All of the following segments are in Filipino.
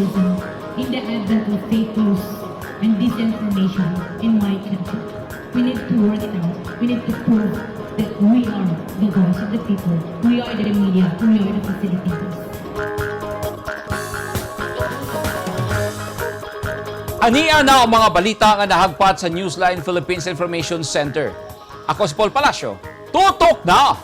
terrorism in the advent of fake news and disinformation in my country. We need to work it out. We need to prove that we are the voice of the people. We are the media. We are the facilitators. Ania na ang mga balita nga nahagpat sa Newsline Philippines Information Center. Ako si Paul Palacio. Tutok na!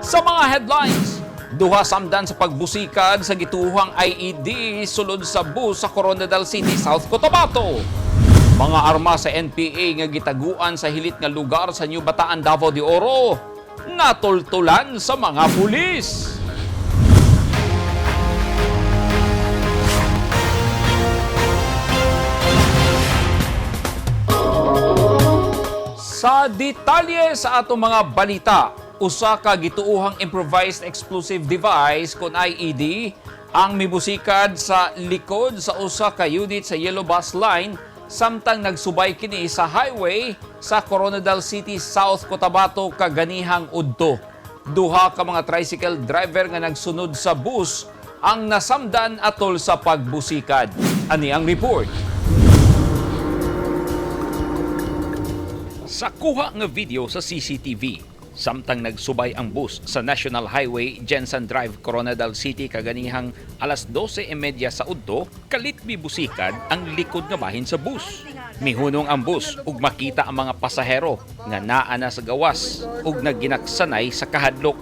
Sa mga headlines, duha samdan sa pagbusikad sa gituhang IED sulod sa bus sa Coronadal City, South Cotabato. Mga arma sa NPA nga gitaguan sa hilit nga lugar sa New Bataan, Davao de Oro, natultulan sa mga pulis. Sa detalye sa atong mga balita, usa ka gituuhang improvised explosive device kon IED ang mibusikad sa likod sa usa ka unit sa Yellow Bus Line samtang nagsubay kini sa highway sa Coronadal City, South Cotabato kaganihang udto. Duha ka mga tricycle driver nga nagsunod sa bus ang nasamdan atol sa pagbusikad. Ani ang report. Sa kuha nga video sa CCTV, samtang nagsubay ang bus sa National Highway, Jensen Drive, Coronadal City kaganihang alas 12:30 sa udto, kalit mibusikad ang likod nga bahin sa bus. Mihunong ang bus ug makita ang mga pasahero nga naa na sa gawas ug nagginaksanay sa kahadlok.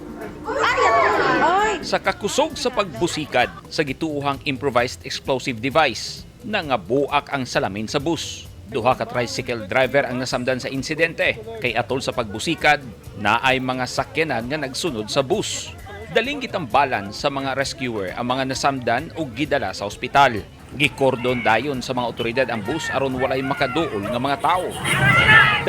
Sa kakusog sa pagbusikad sa gituuhang improvised explosive device, nangabuak ang salamin sa bus. Duha ka tricycle driver ang nasamdan sa insidente kay atol sa pagbusikad na ay mga sakyanan nga nagsunod sa bus. Daling gitambalan sa mga rescuer ang mga nasamdan ug gidala sa ospital. Gikordon dayon sa mga otoridad ang bus aron walay makaduol nga mga tao.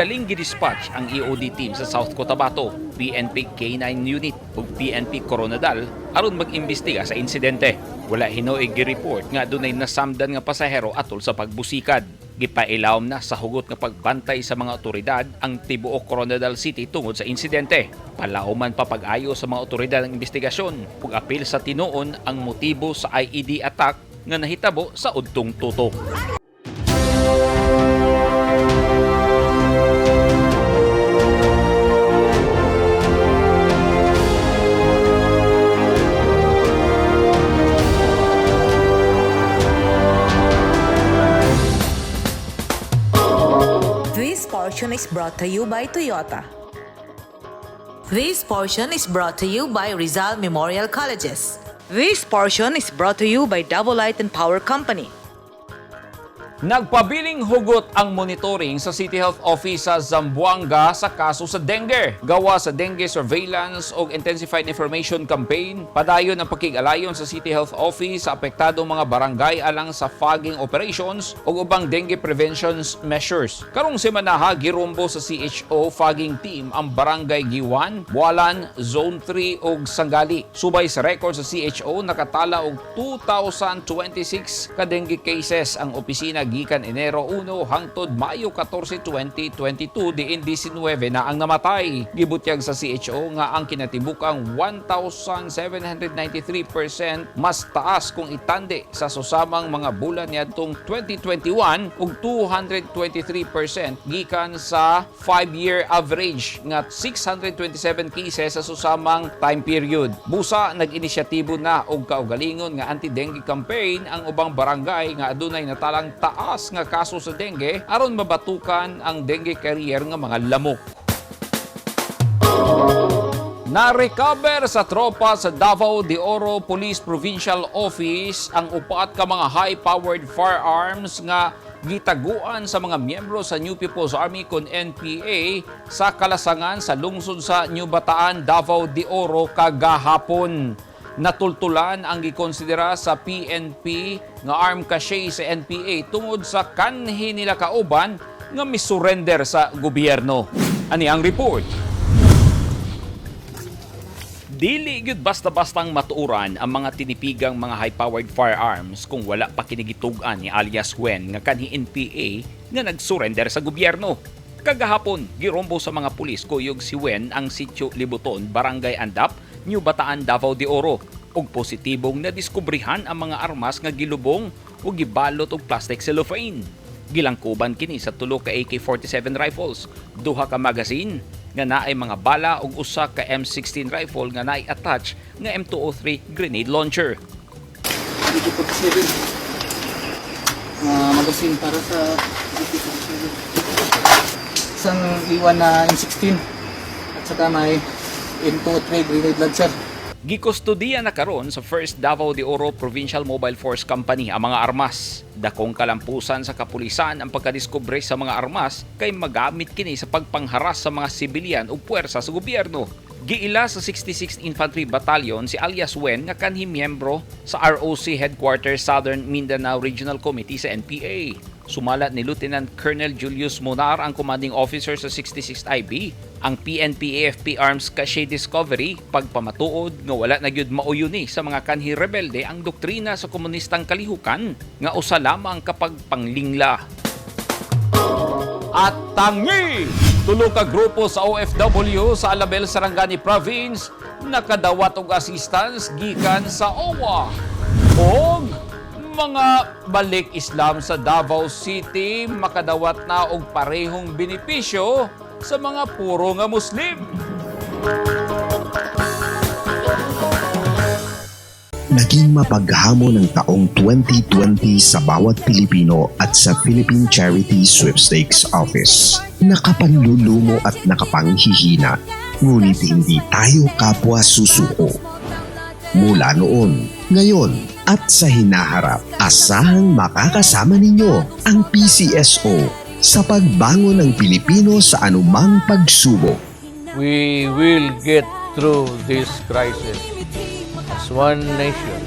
Daling gidispatch ang EOD team sa South Cotabato, PNP K9 unit ug PNP Coronadal aron mag-imbestiga sa insidente. Wala hinoy gi-report nga dunay nasamdan nga pasahero atol sa pagbusikad. Gipailawom na sa hugot nga pagbantay sa mga otoridad ang tibuok Coronadal City tungod sa insidente. Palauman pa pag-ayo sa mga otoridad ng investigasyon ug apil sa tinuon ang motibo sa IED attack nga nahitabo sa udtong tutok. This portion is brought to you by Toyota. This portion is brought to you by Rizal Memorial Colleges. This portion is brought to you by Double Light and Power Company. Nagpabiling hugot ang monitoring sa City Health Office sa Zamboanga sa kaso sa dengue. Gawa sa dengue surveillance o intensified information campaign, padayon ang pakig-alayon sa City Health Office sa apektadong mga barangay alang sa fogging operations o ubang dengue prevention measures. Karong semana girumbo sa CHO fogging team ang barangay Giwan, Bualan, Zone 3 ug Sangali. Subay sa record sa CHO, nakatala og 2,026 ka dengue cases ang opisina gikan Enero 1 hangtod Mayo 14, 2022 diin 19 na ang namatay. Gibutyag sa CHO nga ang kinatibukang 1,793% mas taas kung itande sa susamang mga bulan niadtong 2021 ug 223% gikan sa 5-year average nga 627 cases sa susamang time period. Busa nag-inisyatibo na og kaugalingon nga anti-dengue campaign ang ubang barangay nga adunay natalang taas nga kaso sa dengue aron mabatukan ang dengue carrier nga mga lamok. Na-recover sa tropa sa Davao de Oro Police Provincial Office ang upat ka mga high-powered firearms nga gitaguan sa mga miyembro sa New People's Army kon NPA sa kalasangan sa lungsod sa New Bataan, Davao de Oro kagahapon. Natultulan ang gikonsidera sa PNP nga arm cache sa NPA tungod sa kanhi nila kauban nga misurrender sa gobyerno. Ani ang report. Dili gyud basta-bastang matuuran ang mga tinipigang mga high-powered firearms kung wala pa kinigitugan ni alias Gwen nga kanhi NPA nga nagsurrender sa gobyerno. Kagahapon, girombo sa mga pulis kuyog si Wen ang sitio Libuton, Barangay Andap, New Bataan, Davao de Oro. Ug positibong nadiskubrihan ang mga armas nga gilubong o gibalot og plastic cellophane. Gilangkuban kini sa tulo ka AK-47 rifles, duha ka magazine nga naay mga bala ug usa ka M16 rifle nga naay attach nga M203 grenade launcher. AK-47 magazine para sa AK-47. Isang iwan na M16 at saka may M203 grenade launcher. Gikustudiya na karon sa 1st Davao de Oro Provincial Mobile Force Company ang mga armas. Dakong kalampusan sa kapulisan ang pagkadiskubre sa mga armas kay magamit kini sa pagpangharas sa mga sibilyan o puwersa sa gobyerno. Giila sa 66th Infantry Battalion si alias Wen nga kanhi miyembro sa ROC Headquarters Southern Mindanao Regional Committee sa NPA. Sumala ni Lieutenant Colonel Julius Monar ang commanding officer sa 66th IB. Ang PNP-AFP Arms Cache Discovery pagpamatuod nga wala na gyud mauyuni sa mga kanhi rebelde ang doktrina sa komunistang kalihukan nga usa lamang kapag panglingla. At tangi! Tulo ka grupo sa OFW sa Alabel, Sarangani Province nakadawat og assistance gikan sa OWA. Og mga balik Islam sa Davao City makadawat na og parehong benepisyo sa mga puro nga Muslim. Naging mapaghamon ng taong 2020 sa bawat Pilipino at sa Philippine Charity Sweepstakes Office. Nakapanlulumo at nakapanghihina, ngunit hindi tayo kapwa susuko. Mula noon, ngayon, at sa hinaharap, asahang makakasama ninyo ang PCSO sa pagbangon ng Pilipino sa anumang pagsubok. We will get through this crisis as one nation.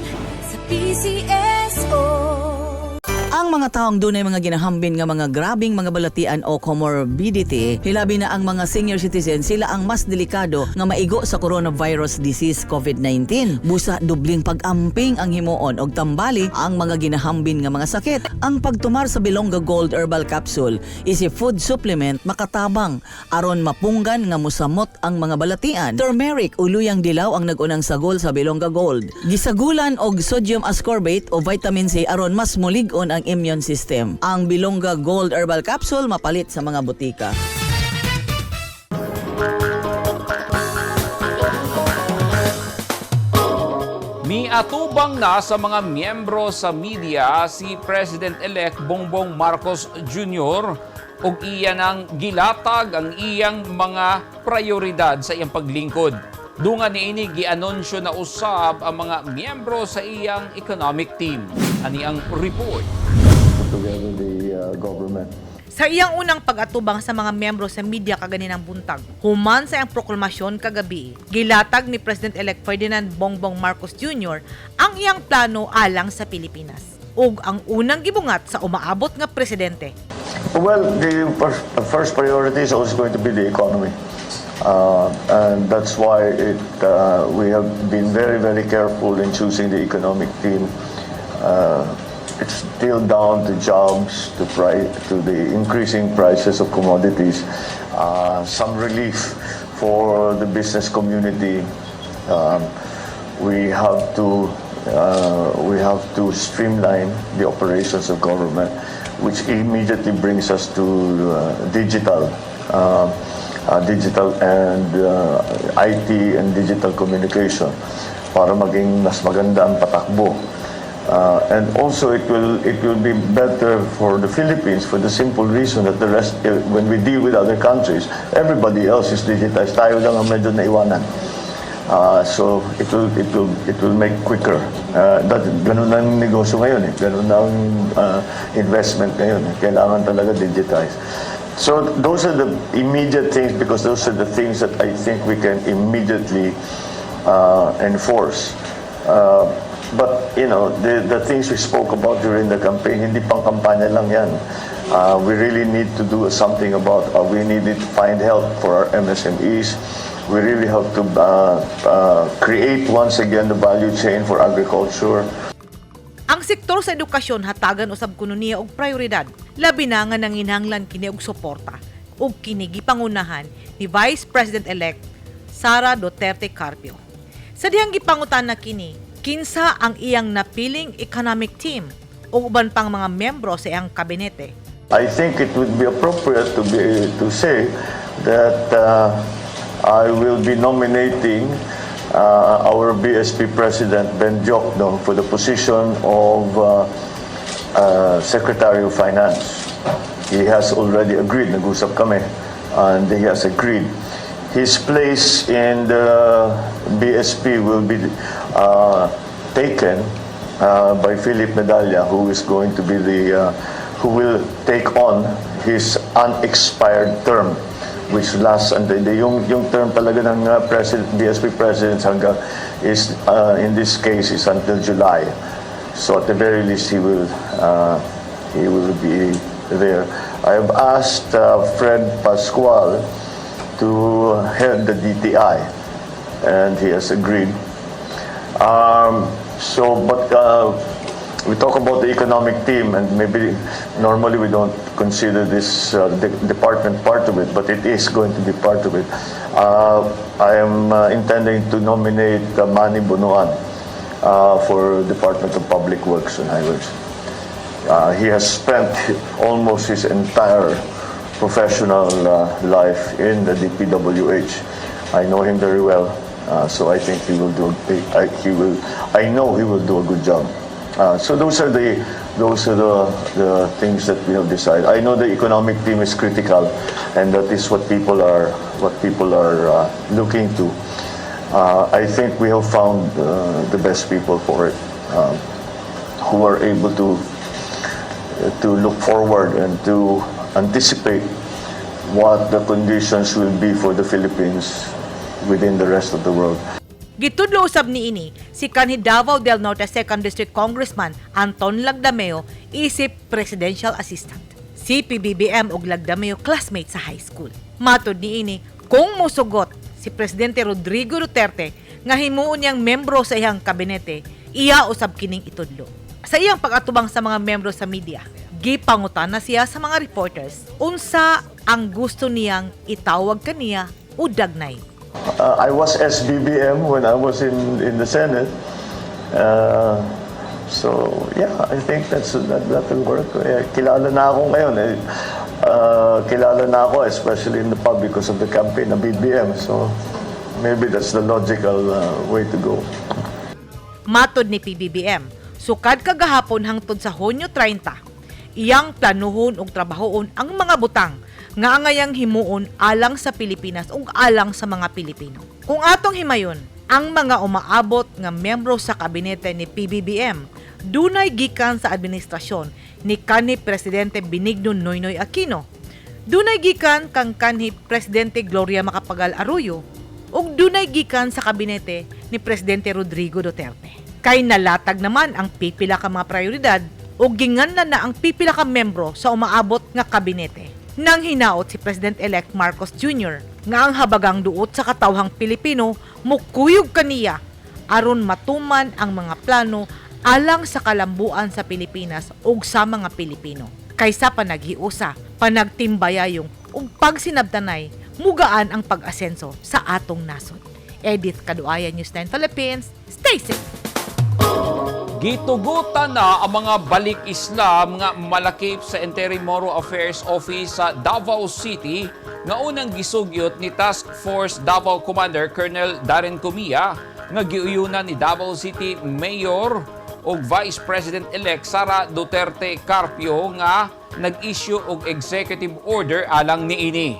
Ang mga taong dunay mga ginahambin nga mga grabing mga balatian o comorbidity, hilabi na ang mga senior citizen, sila ang mas delikado nga maigo sa coronavirus disease COVID-19. Busa dubling pag-amping ang himuon og tambali ang mga ginahambin nga mga sakit. Ang pagtumar sa Bilonga Gold Herbal Capsule is a food supplement makatabang aron mapunggan nga musamot ang mga balatian. Turmeric uluyang dilaw ang nagunang sagol sa Bilonga Gold. Gisagulan og sodium ascorbate o vitamin C aron mas mulig-on ang immune system. Ang Bilonga Gold Herbal Capsule mapalit sa mga butika. Miatubang na sa mga miyembro sa media si President-elect Bongbong Marcos Jr. ug iya nang gilatag ang iyang mga prioridad sa iyang paglingkod. Dunga niini gi-anunsyo na usab ang mga miyembro sa iyang economic team. Ani ang report. Together the government. Sa iyang unang pag-atubang sa mga miyembro sa media kaganinang buntag, human sa iyang proklamasyon kagabi, gilatag ni President-elect Ferdinand Bongbong Marcos Jr. ang iyang plano alang sa Pilipinas ug ang unang gibungat sa umaabot nga presidente. Well, the first priority is always going to be the economy. And that's why we have been very, very careful in choosing the economic team. It's still down to jobs, to the increasing prices of commodities, some relief for the business community. We have to streamline the operations of government, which immediately brings us to digital and IT and digital communication para maging mas maganda ang patakbo. And also it will be better for the Philippines for the simple reason that the rest, when we deal with other countries, everybody else is digitized. Tayo lang ang medyo naiwanan. So it will make quicker. Ganun ang negosyo ngayon. Ganun ang investment ngayon. Kailangan talaga digitize. So those are the immediate things, because those are the things that I think we can immediately enforce. But you know, the things we spoke about during the campaign, hindi pang kampanya lang yan. We really need to do something about. We need to find help for our MSMEs. We really have to create once again the value chain for agriculture. Ang sektor sa edukasyon hatagan usab kuno niya og prioridad, labi na nga nanginhanglan kini og suporta. ug kini gipangunahan ni Vice President-elect Sara Duterte Carpio. Sa dihang gipangutan na kini, kinsa ang iyang napiling economic team ug uban pang mga membro sa iyang kabinete. I think it would be appropriate to say that I will be nominating our BSP President Ben Diokno for the position of Secretary of Finance. He has already agreed, nag-usap kami, and he has agreed. His place in the BSP will be taken by Philip Medalla, who is going to be who will take on his unexpired term, which lasts until yung term talaga ng BSP president hanggang is in this case is until July. So at the very least he will be there. I have asked Fred Pascual to head the DTI, and he has agreed. We talk about the economic team, and maybe normally we don't consider this department part of it, but it is going to be part of it. I am intending to nominate Manny Bunuan for Department of Public Works and Highways. He has spent almost his entire professional life in the DPWH. I know him very well, so I think he will do. I know he will do a good job. So those are the things that we have decided. I know the economic team is critical, and that is what people are looking to. I think we have found the best people for it, who are able to look forward and to anticipate what the conditions will be for the Philippines within the rest of the world. Gitudlo usab niini si kanhi Davao del Norte 2nd District Congressman Anton Lagdameo isip presidential assistant. Si PBBM ug Lagdameo classmate sa high school. Matud niini kung mosugot si Presidente Rodrigo Duterte nga himuon niyang membro sa iyang kabinete, iya usab kining itudlo. Sa iyang pag-atubang sa mga membro sa media, gipangutan na siya sa mga reporters unsa ang gusto niyang itawag kaniya o dagnay. I was SBBM when I was in the Senate. So yeah, I think that will work. Kilala na ako ngayon. Kilala na ako, especially in the pub because of the campaign na BBM. So maybe that's the logical way to go. Matod ni PBBM, sukad kagahapon hangtod sa Hunyo 30, iyang planuhon og trabahoon ang mga butang nga angayang himuon alang sa Pilipinas ug alang sa mga Pilipino. Kung atong himayon, ang mga umaabot nga miyembro sa kabinete ni PBBM dunay gikan sa administrasyon ni kanhi Presidente Benigno Noynoy Aquino, dunay gikan kang kanhi Presidente Gloria Macapagal Arroyo, ug dunay gikan sa kabinete ni Presidente Rodrigo Duterte. Kay nalatag naman ang pipila ka mga prioridad ug ginganlan na ang pipila ka miyembro sa umaabot nga kabinete. Nang hinaot si President-elect Marcos Jr. nga ang habagang duot sa katawhang Pilipino mukuyog kaniya aron matuman ang mga plano alang sa kalambuan sa Pilipinas ug sa mga Pilipino. Kaysa panaghiusa, panagtimbayayong ug pagsinabtanay, mugaan ang pag-asenso sa atong nasod. Edith Caduaya, News 10 Philippines. Stay safe! Gitugutan na ang mga balik Islam nga malakip sa Interim Moro Affairs Office sa Davao City nga unang gisugyot ni Task Force Davao Commander Colonel Darren Cumia nga giuyunan ni Davao City Mayor ug Vice President-elect Sara Duterte Carpio nga nag-issue og executive order alang niini.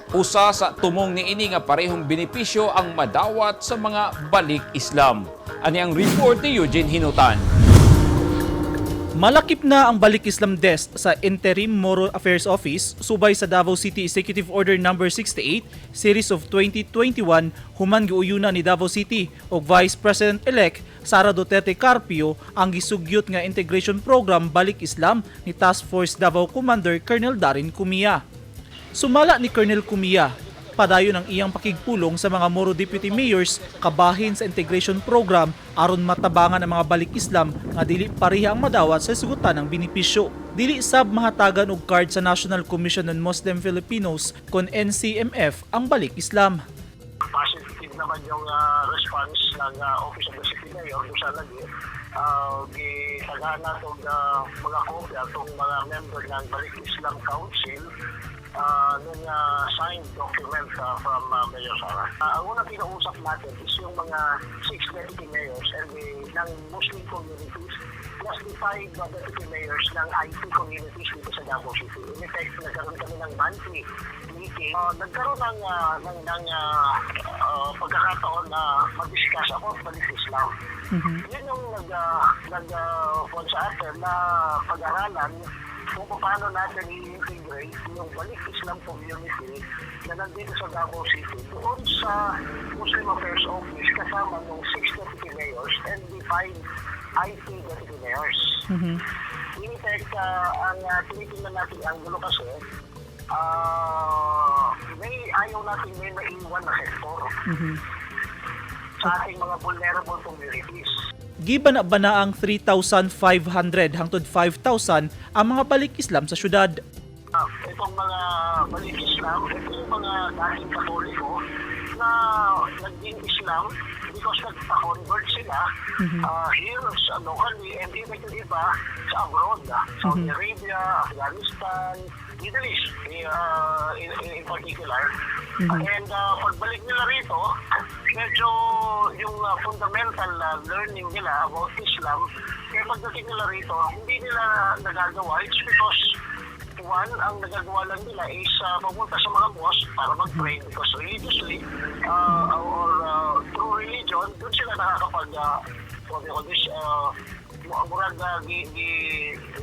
Usa sa tumong niini nga parehong benepisyo ang madawat sa mga balik Islam. Ani ang report ni Eugene Hinutan. Malakip na ang Balik Islam Desk sa Interim Moro Affairs Office subay sa Davao City Executive Order No. 68 Series of 2021 human giuyunan ni Davao City ug Vice President-elect Sara Duterte Carpio ang gisugyot nga integration program Balik Islam ni Task Force Davao Commander Colonel Darren Cumia. Sumala ni Colonel Cumia, padayon ang iyang pakigpulong sa mga Moro Deputy Mayors kabahin sa integration program aron matabangan ang mga balik Islam nga dili pareha ang madawat sa sugutan ng benepisyo. dili sab mahatagan og card sa National Commission on Muslim Filipinos kon NCMF ang balik Islam. Positive naman yung response ng Office of the City Mayor kung saan lagi gitagaan natin mga kopya itong mga member ng Balik Islam Council nung signed document from Mayor Sara. Ang unang pinausap natin is yung mga 6 deputy mayors and ng Muslim communities plus the 5 deputy mayors ng IT communities dito sa Davao City. In effect, nagkaroon kami ng monthly meeting. Nagkaroon ng pagkakataon na mag-discuss about Balik Islam. Yun yung nag-phone sa atin na pag-aralan kung paano natin i-integrate yung Balik Islam community na nandito sa Davao City doon sa Muslim Affairs Office kasama ng 6 deputy mayors and the 5 IT deputy mayors. In fact, ang tinitingnan natin ang gulo kasi ayaw natin may maiwan na sektor sa ating mga vulnerable communities. Giban na ba na ang 3,500 hangtod 5,000 ang mga balik Islam sa syudad? Itong mga Balik Islam, ito yung mga dating Katoliko na naging Islam because nagpa-convert sila here sa locally and even yung iba sa abroad, Saudi Arabia, Afghanistan, Middle East in particular. And pagbalik nila rito, medyo yung fundamental learning nila about Islam, kaya pagdating nila rito, hindi nila nagagawa. It's because one, ang nagagawa lang nila is pumunta sa mga mosque para mag-pray because religiously or through religion, doon sila nakakapag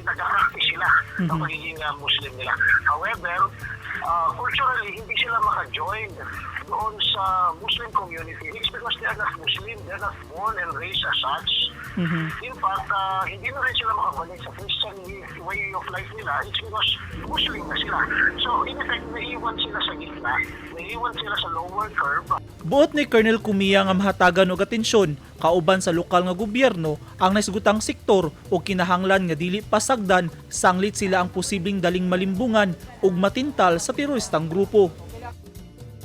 nagka-practice sila ng pagiging Muslim nila. However, culturally, hindi sila maka-join doon sa Muslim community. It's because they are not Muslim, they are not born and raised as such. In fact, hindi na rin sila makabalik sa Christian way of life nila. It's because Muslim na sila. So, in effect, naiwan sila sa gitna. Naiwan sila sa lower curve. Buot ni Colonel Cumia nga mahatagan og atensyon kauban sa lokal nga gobyerno ang naisgutang sektor o kinahanglan nga dili pasagdan sanglit sila ang posibleng daling malimbungan ug matintal sa teroristang grupo.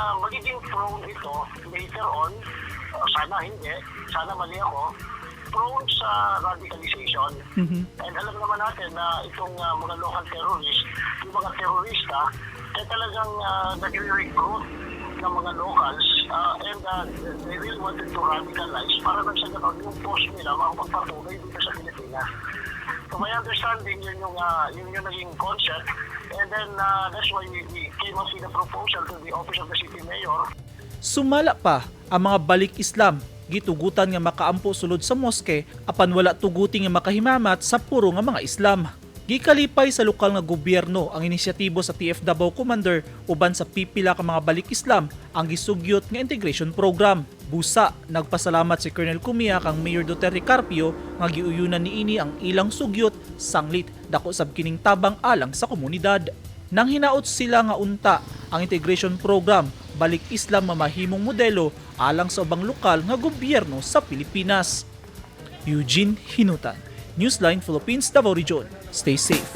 Magiging prone ito later on, sana hindi, sana mali ako, prone sa radicalization. And alam naman natin na itong mga local terrorists, yung mga terorista, ay talagang nag-recruit ng mga locals and they really wanted to radicalize para nang sa ganon yung post nila makapagpatuloy dito sa Pilipinas. So my understanding, yun yung naging concept. And then that's why we came up with a proposal to the Office of the City Mayor. Sumala pa ang mga balik Islam, gitugutan nga makaampo sulod sa moske apan wala tuguting nga makahimamat sa puro nga mga Islam. Gikalipay sa lokal nga gobyerno ang inisyatibo sa TF Davao Commander uban sa pipila ka mga balik Islam ang gisugyot nga integration program. Busa, nagpasalamat si Colonel Cumia kang Mayor Duterte Carpio nga giuyunan niini ang ilang sugyot sanglit dako sab kining tabang alang sa komunidad. Nang hinaot sila nga unta ang integration program, balik Islam mamahimong modelo alang sa ubang lokal nga gobyerno sa Pilipinas. Eugene Hinutan, Newsline Philippines, Davao Region. Stay safe.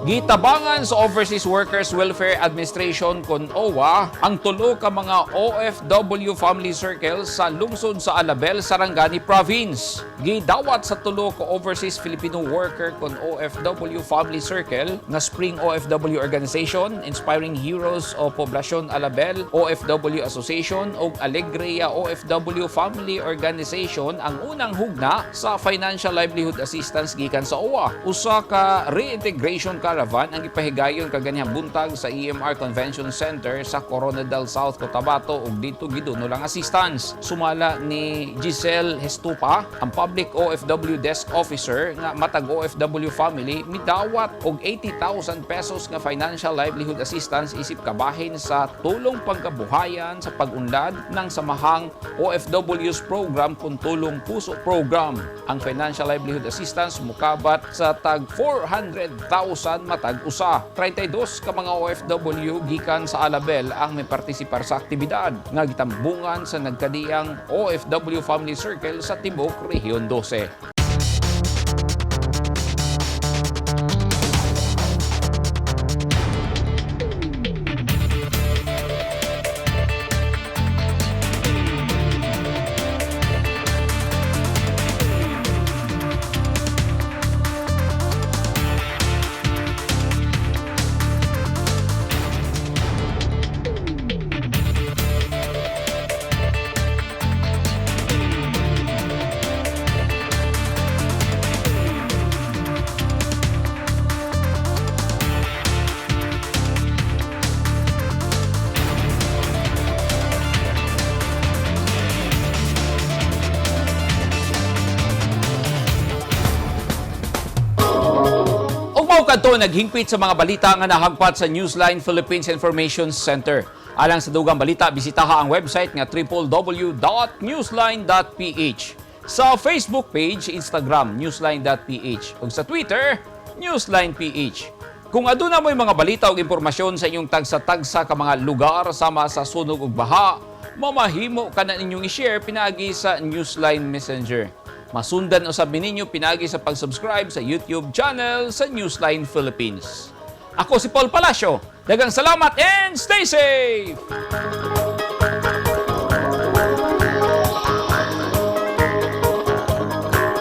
Gitabangan sa Overseas Workers Welfare Administration kon OWA ang tulo ka mga OFW family circle sa lungsod sa Alabel, Sarangani Province. Gidawat sa tulo ka Overseas Filipino Worker kon OFW family circle nga Spring OFW Organization, Inspiring Heroes o Poblacion Alabel OFW Association ug Alegria OFW Family Organization ang unang hugna sa financial livelihood assistance gikan sa OWA. Usa ka reintegration caravan ang ipahigayon kaganihang buntag sa EMR Convention Center sa Coronadal South, Cotabato ug dito giduno lang assistance. Sumala ni Giselle Hestupa, ang Public OFW Desk Officer nga matag OFW family, midawat og 80,000 pesos nga financial livelihood assistance isip kabahin sa tulong pagkabuhayan sa pag-unlad ng samahang OFWs program kung Tulong Puso program. Ang financial livelihood assistance mukabat sa tag 400,000 matag usa. 32 ka mga OFW gikan sa Alabel ang may partisipar sa aktibidad nga gitambungan sa nagkadiyang OFW Family Circle sa Tibok Region 12. kadto naghingpit sa mga balita nga nahagpat sa Newsline Philippines Information Center. Alang sa dugang balita, bisitaha ang website nga www.newsline.ph. Sa Facebook page, Instagram, newsline.ph. Ug sa Twitter, newsline.ph. Kung aduna mo'y mga balita o impormasyon sa inyong tagsa-tagsa ka mga lugar sama sa sunog ug baha, mamahimo ka na ninyong i-share pinagi sa Newsline Messenger. Masundan usab ninyo pinagi sa pag-subscribe sa YouTube channel sa Newsline Philippines. Ako si Paul Palacio. Daghang salamat and stay safe!